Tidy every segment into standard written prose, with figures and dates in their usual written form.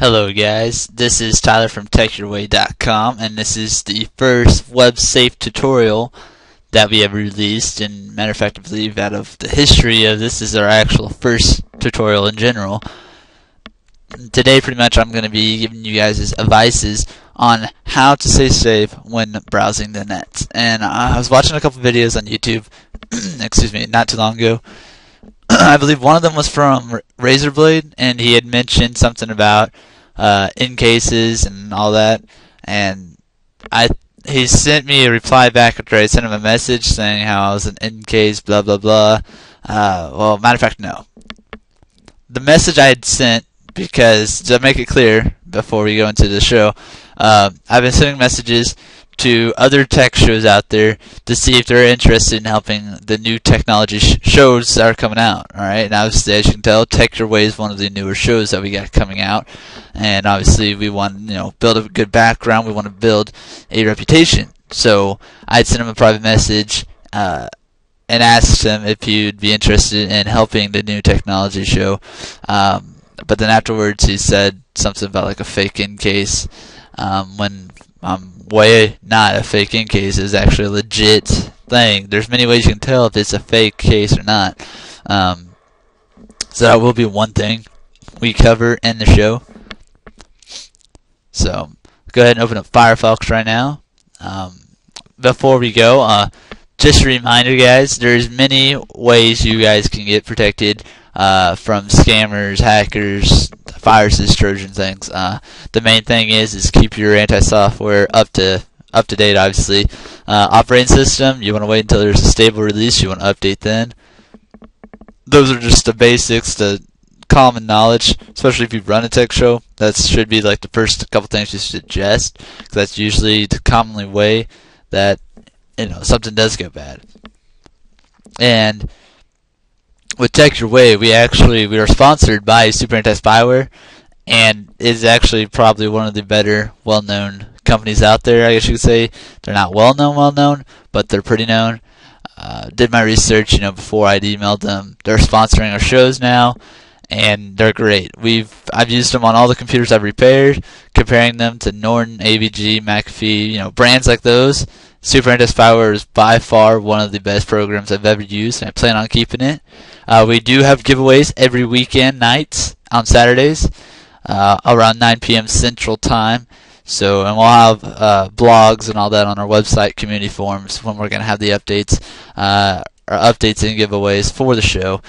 Hello guys, this is Tyler from techURway.com, and this is the first web safe tutorial that we have released. And matter of fact, I believe out of the history of this is our actual first tutorial in general. Today pretty much I'm going to be giving you guys advices on how to stay safe when browsing the net. And I was watching a couple videos on YouTube excuse me, not too long ago. I believe one of them was from Razorblade, and he had mentioned something about in cases and all that, and he sent me a reply back after I sent him a message saying how I was an in case blah blah blah. Well, matter of fact, no. The message I had sent, because to make it clear before we go into the show, I've been sending messages to other tech shows out there to see if they're interested in helping the new technology shows that are coming out. Alright, and obviously, as you can tell, techURway is one of the newer shows that we got coming out, and obviously we want to build a good background, we want to build a reputation. So I'd send him a private message and asked him if he'd be interested in helping the new technology show, but then afterwards he said something about like a fake in case, when way not a fake in case. Is actually a legit thing. There's many ways you can tell if it's a fake case or not. So that will be one thing we cover in the show. So go ahead and open up Firefox right now. Before we go, just a reminder, guys, there's many ways you guys can get protected from scammers, hackers, viruses, Trojan things. The main thing is keep your anti-software up to date. Obviously, operating system, you want to wait until there's a stable release. You want to update then. Those are just the basics, the common knowledge. Especially if you run a tech show, that should be like the first couple things you suggest, because that's usually the commonly way that something does go bad. And with techURway, we are sponsored by Super Anti-Spyware, and is actually probably one of the better, well-known companies out there. I guess you could say they're not well-known, but they're pretty known. Did my research, before I'd emailed them. They're sponsoring our shows now, and they're great. I've used them on all the computers I've repaired, comparing them to Norton, AVG, McAfee, brands like those. Super Anti-Spyware is by far one of the best programs I've ever used, and I plan on keeping it. We do have giveaways every weekend nights on Saturdays around 9 p.m. Central Time. So, and we'll have blogs and all that on our website, community forums, when we're going to have the updates and giveaways for the show.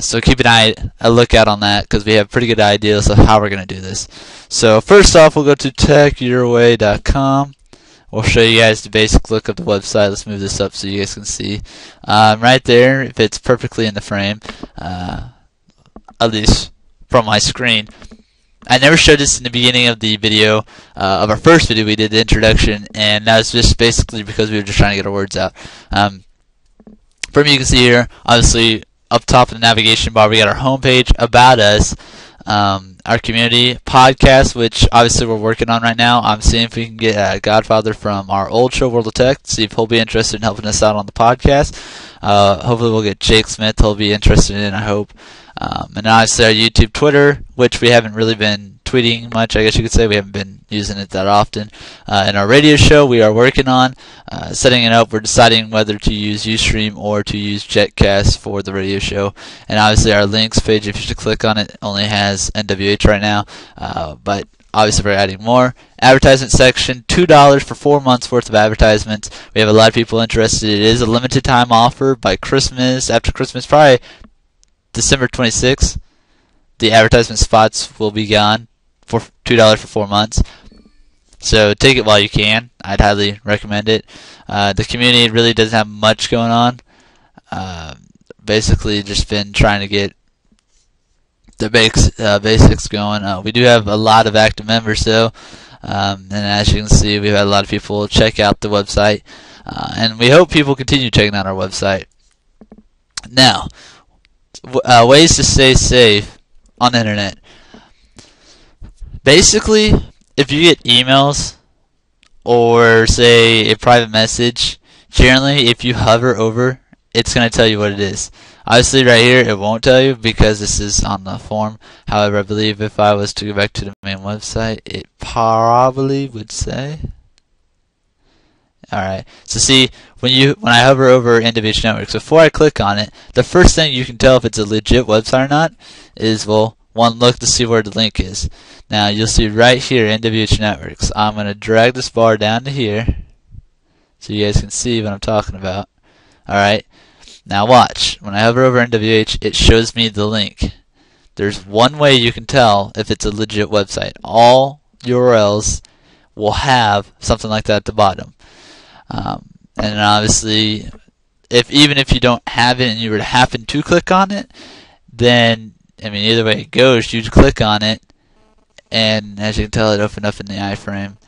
So keep a lookout on that, because we have pretty good ideas of how we're going to do this. So first off, we'll go to techURway.com. We'll show you guys the basic look of the website. Let's move this up so you guys can see. Right there, it fits perfectly in the frame, at least from my screen. I never showed this in the beginning of the video, of our first video. We did the introduction, and that was just basically because we were just trying to get our words out. From you can see here, obviously, up top of the navigation bar, we got our homepage, about us, our community, podcast, which obviously we're working on right now. I'm seeing if we can get Godfather from our old show, World of Tech, see if he'll be interested in helping us out on the podcast. Hopefully we'll get Jake Smith, he'll be interested in, I hope. And obviously our YouTube, Twitter, which we haven't really been tweeting much, I guess you could say. We haven't been using it that often. And our radio show, we are working on setting it up. We're deciding whether to use Ustream or to use Jetcast for the radio show. And obviously our links page, if you should click on it, only has NWH right now. But obviously we're adding more. Advertisement section, $2 for 4 months worth of advertisements. We have a lot of people interested. It is a limited time offer by Christmas. After Christmas, probably December 26th, the advertisement spots will be gone for $2 for 4 months. So take it while you can. I'd highly recommend it. The community really doesn't have much going on. Basically, just been trying to get the basics going. We do have a lot of active members, though. And as you can see, we've had a lot of people check out the website. And we hope people continue checking out our website. Now, ways to stay safe on the internet. Basically, if you get emails or say a private message, generally if you hover over, it's going to tell you what it is. Obviously right here it won't tell you because this is on the form. However, I believe if I was to go back to the main website, it probably would say. Alright, so see, when I hover over NWH Networks, before I click on it, the first thing you can tell if it's a legit website or not is, well, one, look to see where the link is. Now you'll see right here, NWH Networks. I'm going to drag this bar down to here so you guys can see what I'm talking about. Alright, now watch. When I hover over NWH, it shows me the link. There's one way you can tell if it's a legit website. All URLs will have something like that at the bottom. And obviously, even if you don't have it and you were to happen to click on it, then, I mean, either way it goes, you click on it, and as you can tell, it opened up in the iframe.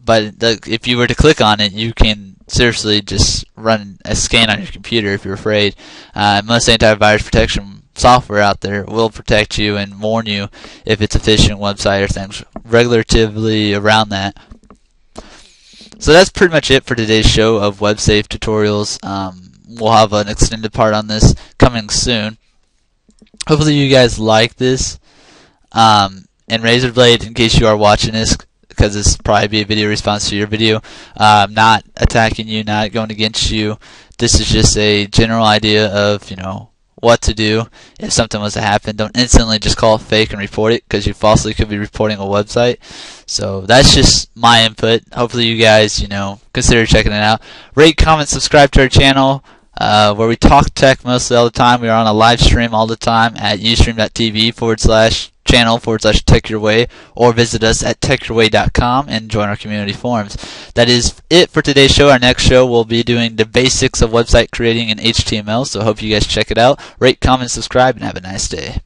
But if you were to click on it, you can seriously just run a scan on your computer if you're afraid. Most antivirus protection software out there will protect you and warn you if it's a phishing website or things relatively around that. So that's pretty much it for today's show of web safe tutorials. We'll have an extended part on this coming soon. Hopefully you guys like this. And Razorblade, in case you are watching this, because this will probably be a video response to your video, not attacking you, not going against you. This is just a general idea of, what to do if something was to happen. Don't instantly just call it fake and report it, because you falsely could be reporting a website. So that's just my input. Hopefully you guys, consider checking it out. Rate, comment, subscribe to our channel, where we talk tech mostly all the time. We are on a live stream all the time at ustream.tv/channel/techURway, or visit us at techURway.com and join our community forums. That is it for today's show. Our next show will be doing the basics of website creating in HTML, so I hope you guys check it out. Rate, comment, subscribe, and have a nice day.